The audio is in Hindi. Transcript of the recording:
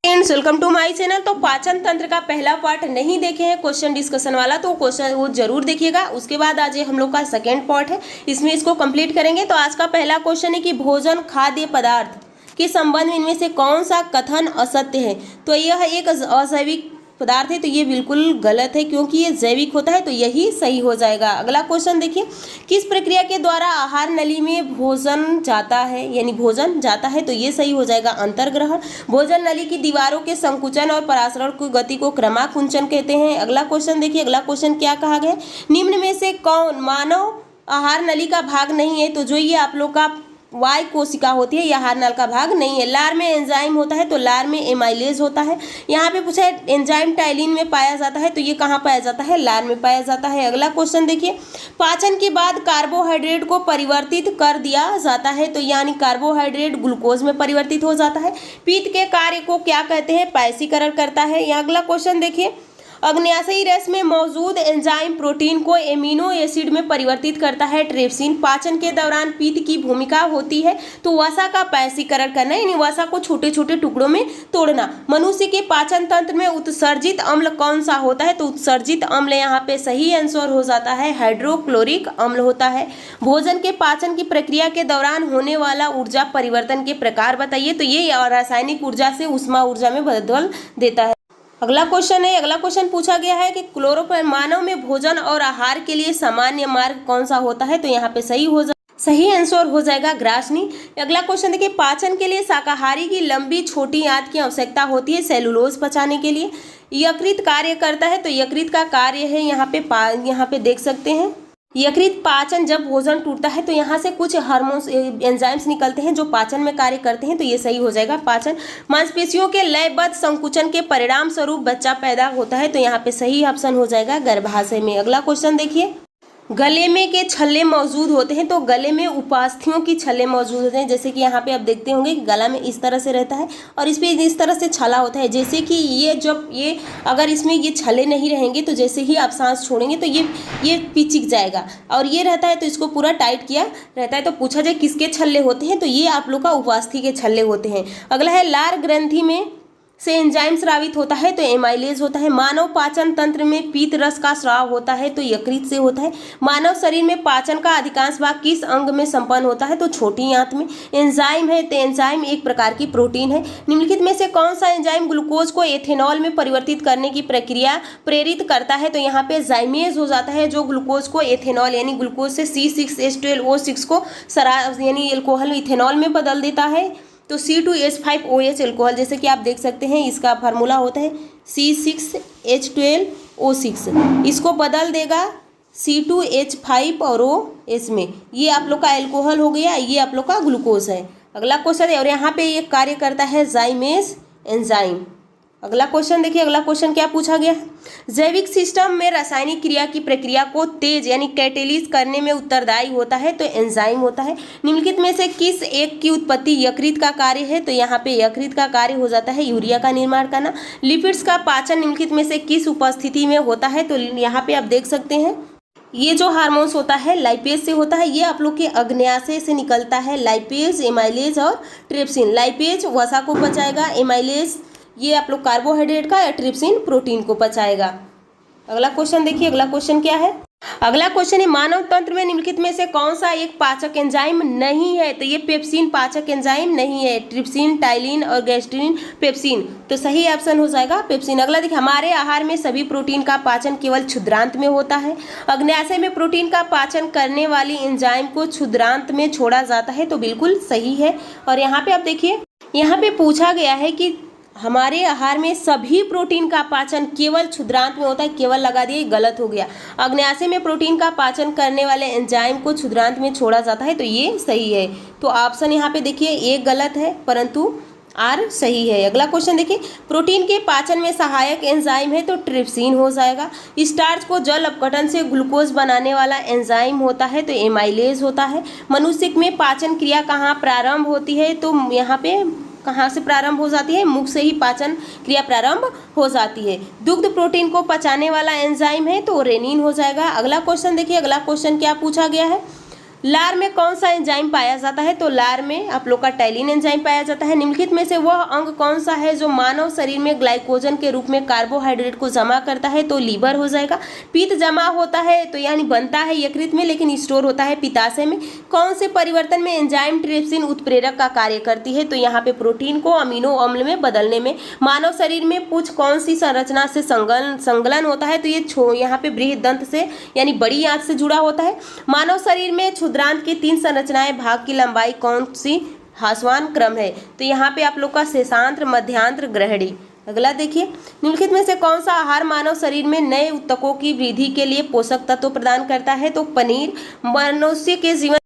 Friends, welcome to my channel. तो पाचन तंत्र का पहला पार्ट नहीं देखे हैं क्वेश्चन डिस्कशन वाला, तो क्वेश्चन वो जरूर देखिएगा। उसके बाद आज ये हम लोग का सेकेंड पार्ट है, इसमें इसको कंप्लीट करेंगे। तो आज का पहला क्वेश्चन है कि भोजन खाद्य पदार्थ के संबंध में इनमें से कौन सा कथन असत्य है। तो यह एक अजैविक पदार्थ है, तो ये बिल्कुल गलत है क्योंकि ये जैविक होता है, तो यही सही हो जाएगा। अगला क्वेश्चन देखिए, किस प्रक्रिया के द्वारा आहार नली में भोजन जाता है, यानी भोजन जाता है, तो ये सही हो जाएगा अंतर्ग्रहण। भोजन नली की दीवारों के संकुचन और परासरण की गति को क्रमाकुंचन कहते हैं। अगला क्वेश्चन देखिए, अगला क्वेश्चन क्या कहा गया, निम्न में से कौन मानव आहार नली का भाग नहीं है। तो जो ये आप लोग का वाई कोशिका होती है, यह आहार नल का भाग नहीं है। लार में एंजाइम होता है, तो लार में एमाइलेज होता है। यहाँ पे पूछा है एंजाइम टाइलिन में पाया जाता है, तो ये कहाँ पाया जाता है, लार में पाया जाता है। अगला क्वेश्चन देखिए, पाचन के बाद कार्बोहाइड्रेट को परिवर्तित कर दिया जाता है, तो यानी कार्बोहाइड्रेट ग्लूकोज में परिवर्तित हो जाता है। पित्त के कार्य को क्या कहते हैं, पैसीकरण करता है। यहाँ अगला क्वेश्चन देखिए, अग्न्याशयी रस में मौजूद एंजाइम प्रोटीन को एमिनो एसिड में परिवर्तित करता है, ट्रिप्सिन। पाचन के दौरान पित्त की भूमिका होती है, तो वसा का पैसीकरण करना, यानी वसा को छोटे छोटे टुकड़ों में तोड़ना। मनुष्य के पाचन तंत्र में उत्सर्जित अम्ल कौन सा होता है, तो उत्सर्जित अम्ल यहाँ पे सही आंसर हो जाता है हाइड्रोक्लोरिक अम्ल होता है। भोजन के पाचन की प्रक्रिया के दौरान होने वाला ऊर्जा परिवर्तन के प्रकार बताइए। तो ये रासायनिक ऊर्जा से ऊष्मा ऊर्जा में बदल देता है। अगला क्वेश्चन है, अगला क्वेश्चन पूछा गया है कि क्लोरोप्लास्ट मानव में भोजन और आहार के लिए सामान्य मार्ग कौन सा होता है। तो यहाँ पे सही आंसर हो जाएगा ग्रासनी। अगला क्वेश्चन देखिए, पाचन के लिए शाकाहारी की लंबी छोटी आंत की आवश्यकता होती है सेलुलोज पचाने के लिए। यकृत कार्य करता है, तो यकृत का कार्य है यहाँ पे देख सकते हैं, यकृत पाचन जब भोजन टूटता है तो यहाँ से कुछ हार्मोन्स एंजाइम्स निकलते हैं जो पाचन में कार्य करते हैं, तो ये सही हो जाएगा पाचन। मांसपेशियों के लयबद्ध संकुचन के परिणाम स्वरूप बच्चा पैदा होता है, तो यहाँ पे सही ऑप्शन हो जाएगा गर्भाशय में। अगला क्वेश्चन देखिए, गले में के छल्ले मौजूद होते हैं, तो गले में उपास्थियों की छल्ले मौजूद होते हैं। जैसे कि यहाँ पे आप देखते होंगे गला में इस तरह से रहता है और इस पे इस तरह से छला होता है। जैसे कि ये अगर इसमें ये छल्ले नहीं रहेंगे तो जैसे ही आप सांस छोड़ेंगे तो ये पिचिक जाएगा, और ये रहता है तो इसको पूरा टाइट किया रहता है। तो पूछा जाए किसके छल्ले होते हैं, तो ये आप लोग का उपास्थि के छल्ले होते हैं। अगला है, लार ग्रंथि में से एंजाइम स्रावित होता है, तो एमाइलेज होता है। मानव पाचन तंत्र में पीत रस का स्राव होता है, तो यकृत से होता है। मानव शरीर में पाचन का अधिकांश भाग किस अंग में संपन्न होता है, तो छोटी आंत में। एंजाइम है, तो एंजाइम एक प्रकार की प्रोटीन है। निम्नलिखित में से कौन सा एंजाइम ग्लूकोज को एथेनॉल में परिवर्तित करने की प्रक्रिया प्रेरित करता है, तो यहाँ पे जाइमेज हो जाता है, जो ग्लूकोज को एथेनॉल यानी ग्लूकोज से C6H12O6 को यानी एल्कोहल इथेनॉल में बदल देता है। तो C2H5OH एल्कोहल, जैसे कि आप देख सकते हैं इसका फार्मूला होता है C6H12O6, इसको बदल देगा C2H5 और OH में। ये आप लोग का एल्कोहल हो गया, ये आप लोग का ग्लूकोज है। अगला क्वेश्चन है, और यहाँ पे ये कार्य करता है जाइमेज एंजाइम। अगला क्वेश्चन देखिए, अगला क्वेश्चन क्या पूछा गया है, जैविक सिस्टम में रासायनिक क्रिया की प्रक्रिया को तेज यानी कैटेलिस करने में उत्तरदायी होता है, तो एंजाइम होता है। निम्नलिखित में से किस एक की उत्पत्ति यकृत का कार्य है, तो यहाँ पे यकृत का कार्य हो जाता है यूरिया का निर्माण करना। लिपिड्स का पाचन निम्नलिखित में से किस उपस्थिति में होता है, तो यहाँ पे आप देख सकते हैं ये जो हार्मोन्स होता है लाइपेज से होता है, ये आप लोग के अग्न्याशय से निकलता है। लाइपेज, एमाइलेज और ट्रिप्सिन। लाइपेज वसा को पचाएगा, एमाइलेज ये आप लोग कार्बोहाइड्रेट का, या ट्रिप्सिन प्रोटीन को पचाएगा। अगला क्वेश्चन देखिए, अगला क्वेश्चन क्या है, अगला क्वेश्चन है, मानव तंत्र में निम्नलिखित में से कौन सा एक पाचक एंजाइम नहीं है, तो ये पेप्सिन पाचक एंजाइम नहीं है। ट्रिप्सिन, टाइलिन और गैस्ट्रिन पेप्सिन, तो सही ऑप्शन हो जाएगा पेप्सिन। अगला देखिए, हमारे आहार में सभी प्रोटीन का पाचन केवल क्षुद्रांत में होता है। अग्न्याशय में प्रोटीन का पाचन करने वाली एंजाइम को क्षुद्रांत में छोड़ा जाता है, तो बिल्कुल सही है। और यहाँ पे आप देखिए, यहाँ पे पूछा गया है कि हमारे आहार में सभी प्रोटीन का पाचन केवल क्षुद्रांत में होता है, केवल लगा दिए, गलत हो गया। अग्न्याशय में प्रोटीन का पाचन करने वाले एंजाइम को क्षुद्रांत में छोड़ा जाता है, तो ये सही है। तो ऑप्शन यहाँ पे देखिए एक गलत है, परंतु आर सही है। अगला क्वेश्चन देखिए, प्रोटीन के पाचन में सहायक एंजाइम है, तो ट्रिप्सिन हो जाएगा। स्टार्च को जल अपघटन से ग्लूकोज बनाने वाला एंजाइम होता है, तो एमाइलेज होता है। मनुष्य में पाचन क्रिया कहाँ प्रारंभ होती है, तो यहाँ पे कहाँ से प्रारंभ हो जाती है, मुख से ही पाचन क्रिया प्रारंभ हो जाती है। दुग्ध प्रोटीन को पचाने वाला एंजाइम है, तो रेनिन हो जाएगा। अगला क्वेश्चन देखिए, अगला क्वेश्चन क्या पूछा गया है, लार में कौन सा एंजाइम पाया जाता है? तो लार में आप लोग का टैलिन एंजाइम पाया जाता है। निम्नलिखित में से वह अंग कौन सा है जो मानव शरीर में ग्लाइकोजन के रूप में कार्बोहाइड्रेट को जमा करता है? तो लीवर हो जाएगा। पित्त जमा होता है तो यानी बनता है यकृत में लेकिन स्टोर होता है पित्ताशय में। कौन से परिवर्तन में एंजाइम ट्रिप्सिन उत्प्रेरक का कार्य करती है? तो यहाँ पे प्रोटीन को अमीनो अम्ल में बदलने में। मानव शरीर में पुच्छ कौन सी संरचना से संगलन होता है? तो ये यहाँ पे बृहदंत से यानी बड़ी आंत से जुड़ा होता है। मानव शरीर में क्षुद्रांत की 3 संरचनाएं, भाग की लंबाई कौन सी ह्रासमान क्रम है? तो यहाँ पे आप लोग का शेषांत्र, मध्यांत्र, ग्रहणी। अगला देखिए, निम्नलिखित में से कौन सा आहार मानव शरीर में नए ऊतकों की वृद्धि के लिए पोषक तत्व प्रदान करता है? तो पनीर। मनुष्य के जीवन